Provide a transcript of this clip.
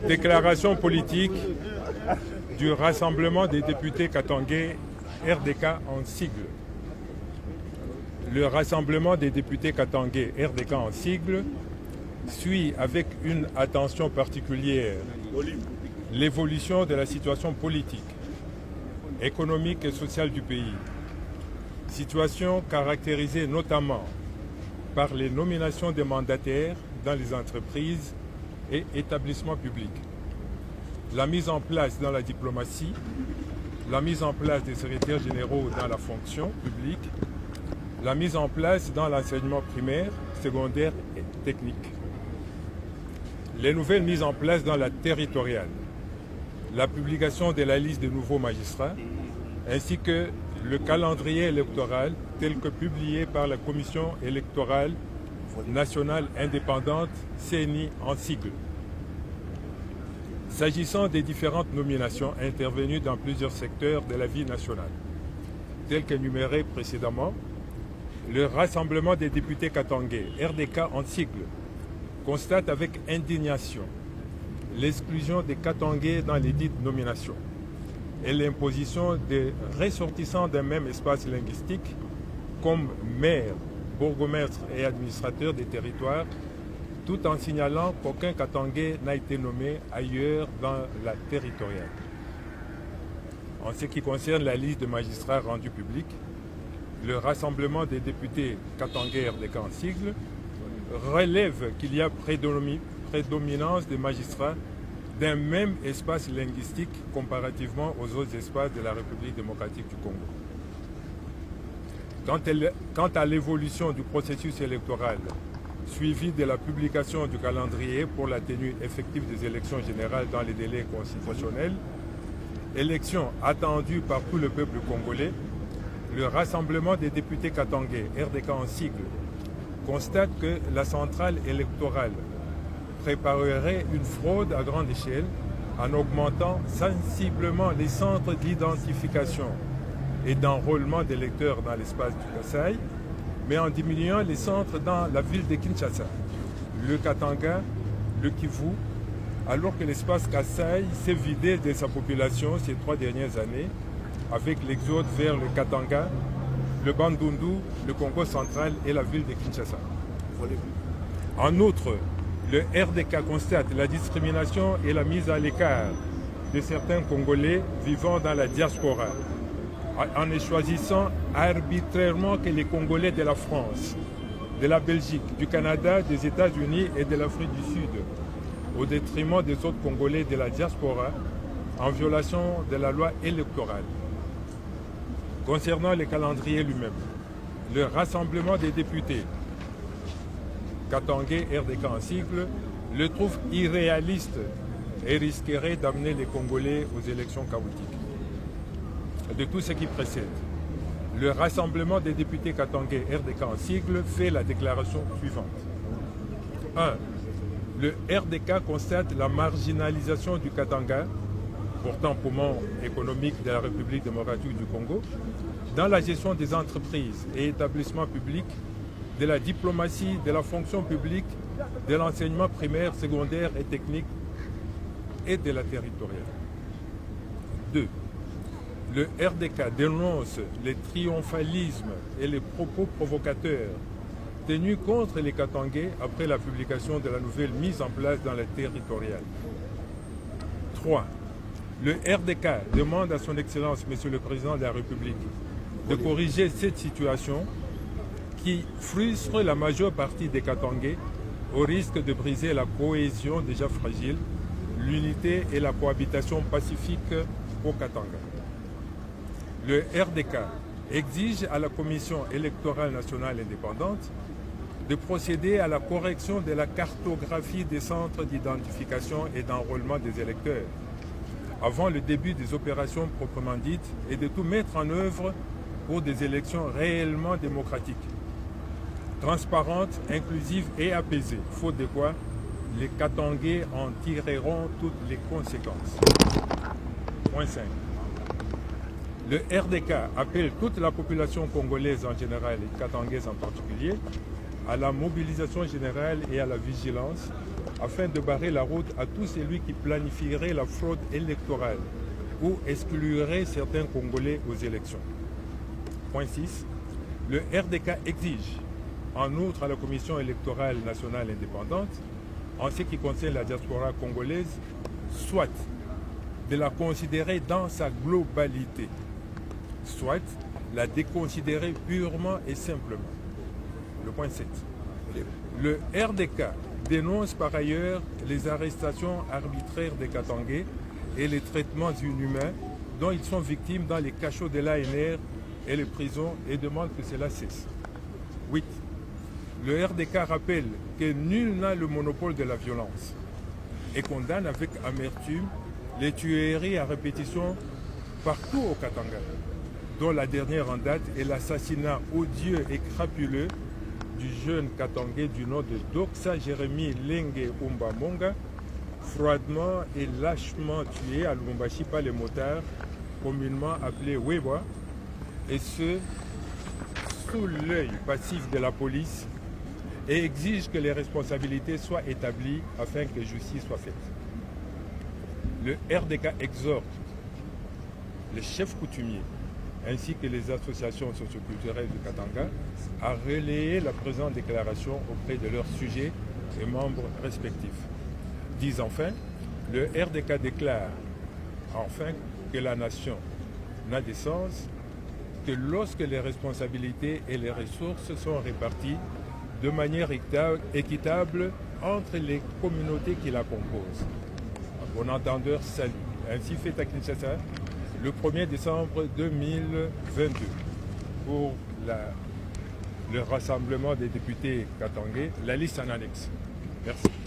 Déclaration politique du Rassemblement des députés katangais RDK en sigle. Le Rassemblement des députés katangais RDK en sigle suit avec une attention particulière l'évolution de la situation politique, économique et sociale du pays. Situation caractérisée notamment par les nominations des mandataires dans les entreprises et établissements publics, la mise en place dans la diplomatie, la mise en place des secrétaires généraux dans la fonction publique, la mise en place dans l'enseignement primaire, secondaire et technique, les nouvelles mises en place dans la territoriale, la publication de la liste des nouveaux magistrats, ainsi que le calendrier électoral tel que publié par la Commission électorale nationale indépendante, CENI en sigle. S'agissant des différentes nominations intervenues dans plusieurs secteurs de la vie nationale, telles qu'énumérées précédemment, le Rassemblement des députés katangais, RDK en sigle, constate avec indignation l'exclusion des katangais dans les dites nominations et l'imposition des ressortissants d'un même espace linguistique comme maire, bourgmestre et administrateur des territoires, tout en signalant qu'aucun katangais n'a été nommé ailleurs dans la territoriale. En ce qui concerne la liste de magistrats rendus publics, le Rassemblement des députés katangais RDK en sigle relève qu'il y a prédominance des magistrats d'un même espace linguistique comparativement aux autres espaces de la République démocratique du Congo. Quant à l'évolution du processus électoral, suivi de la publication du calendrier pour la tenue effective des élections générales dans les délais constitutionnels, élections attendues par tout le peuple congolais, le Rassemblement des députés katangais, RDK en sigle, constate que la centrale électorale préparerait une fraude à grande échelle en augmentant sensiblement les centres d'identification et d'enrôlement d'électeurs dans l'espace du Kasaï, mais en diminuant les centres dans la ville de Kinshasa, le Katanga, le Kivu, alors que l'espace Kasaï s'est vidé de sa population ces 3 dernières années, avec l'exode vers le Katanga, le Bandundu, le Congo central et la ville de Kinshasa. En outre, le RDK constate la discrimination et la mise à l'écart de certains Congolais vivant dans la diaspora, en ne choisissant arbitrairement que les Congolais de la France, de la Belgique, du Canada, des États-Unis et de l'Afrique du Sud, au détriment des autres Congolais de la diaspora, en violation de la loi électorale. Concernant le calendrier lui-même, le Rassemblement des députés katangais RDK en sigle le trouve irréaliste et risquerait d'amener les Congolais aux élections chaotiques. De tout ce qui précède, le Rassemblement des députés katangais RDK en sigle fait la déclaration suivante. 1. Le RDK constate la marginalisation du Katanga, pourtant poumon économique de la République démocratique du Congo, dans la gestion des entreprises et établissements publics, de la diplomatie, de la fonction publique, de l'enseignement primaire, secondaire et technique et de la territoriale. 2. Le RDK dénonce les triomphalismes et les propos provocateurs tenus contre les Katangais après la publication de la nouvelle mise en place dans la territoriale. 3. Le RDK demande à son Excellence, Monsieur le Président de la République, de corriger cette situation qui frustre la majeure partie des Katangais au risque de briser la cohésion déjà fragile, l'unité et la cohabitation pacifique au Katanga. Le RDK exige à la Commission électorale nationale indépendante de procéder à la correction de la cartographie des centres d'identification et d'enrôlement des électeurs avant le début des opérations proprement dites et de tout mettre en œuvre pour des élections réellement démocratiques, transparentes, inclusives et apaisées, faute de quoi les Katangais en tireront toutes les conséquences. Point 5. Le RDK appelle toute la population congolaise en général et katangais en particulier à la mobilisation générale et à la vigilance afin de barrer la route à tout celui qui planifierait la fraude électorale ou exclurait certains Congolais aux élections. Point 6. Le RDK exige, en outre à la Commission électorale nationale indépendante, en ce qui concerne la diaspora congolaise, soit de la considérer dans sa globalité, soit la déconsidérer purement et simplement. Le point 7. Le RDK dénonce par ailleurs les arrestations arbitraires des Katangais et les traitements inhumains dont ils sont victimes dans les cachots de l'ANR et les prisons et demande que cela cesse. 8. Le RDK rappelle que nul n'a le monopole de la violence et condamne avec amertume les tueries à répétition partout au Katanga, dont la dernière en date est l'assassinat odieux et crapuleux du jeune Katangais du nom de Doxa Jérémy Lengue Umbamonga, froidement et lâchement tué à Lubumbashi par les motards, communément appelés Webwa, et ce, sous l'œil passif de la police, et exige que les responsabilités soient établies afin que justice soit faite. Le RDK exhorte les chefs coutumiers ainsi que les associations socioculturelles du Katanga à relayer la présente déclaration auprès de leurs sujets et membres respectifs. Disent enfin, le RDK déclare enfin que la nation n'a de sens que lorsque les responsabilités et les ressources sont réparties de manière équitable entre les communautés qui la composent. Bon entendeur, salut. Ainsi fait à Kinshasa le 1er décembre 2022 pour le rassemblement des députés katangais, la liste en annexe. Merci.